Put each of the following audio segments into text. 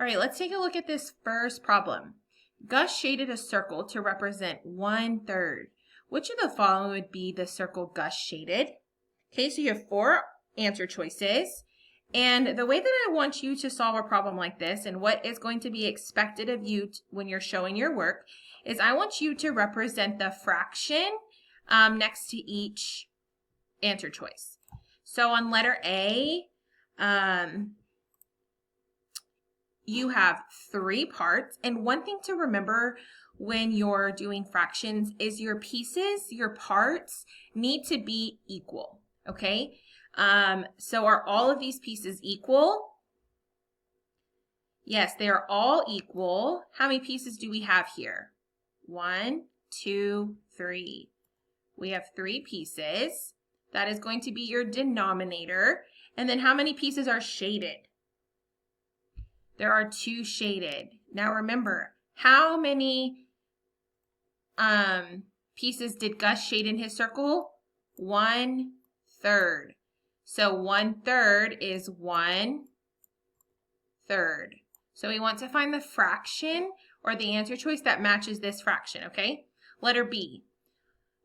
All right, let's take a look at this first problem. Gus shaded a circle to represent 1/3. Which of the following would be the circle Gus shaded? Okay, so you have 4 answer choices. And the way that I want you to solve a problem like this and what is going to be expected of you when you're showing your work is I want you to represent the fraction next to each answer choice. So on letter A, you have 3 parts. And one thing to remember when you're doing fractions is your pieces, your parts need to be equal, okay? So are all of these pieces equal? Yes, they are all equal. How many pieces do we have here? 1, 2, 3. We have 3 pieces. That is going to be your denominator. And then how many pieces are shaded? There are 2 shaded. Now remember, how many pieces did Gus shade in his circle? 1/3. So 1/3 is 1/3. So we want to find the fraction or the answer choice that matches this fraction, okay? Letter B.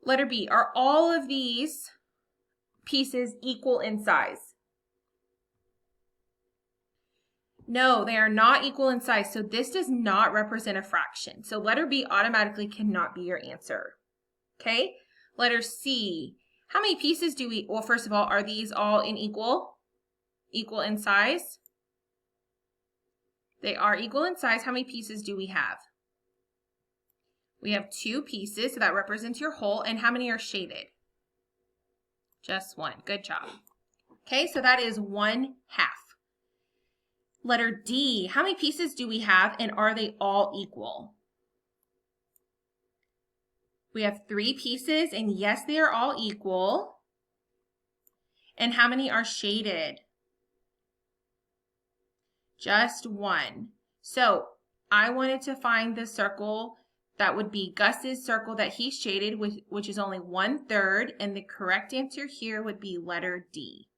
Letter B, are all of these pieces equal in size? No, they are not equal in size, so this does not represent a fraction. So letter B automatically cannot be your answer, okay? Letter C, how many pieces do we, well, first of all, are these all equal in size? They are equal in size. How many pieces do we have? We have 2 pieces, so that represents your whole. And how many are shaded? Just 1. Good job. Okay, so that is 1/2. Letter D, how many pieces do we have and are they all equal? We have 3 pieces and yes, they are all equal. And how many are shaded? Just 1. So I wanted to find the circle that would be Gus's circle that he shaded, which is only 1/3, and the correct answer here would be letter D.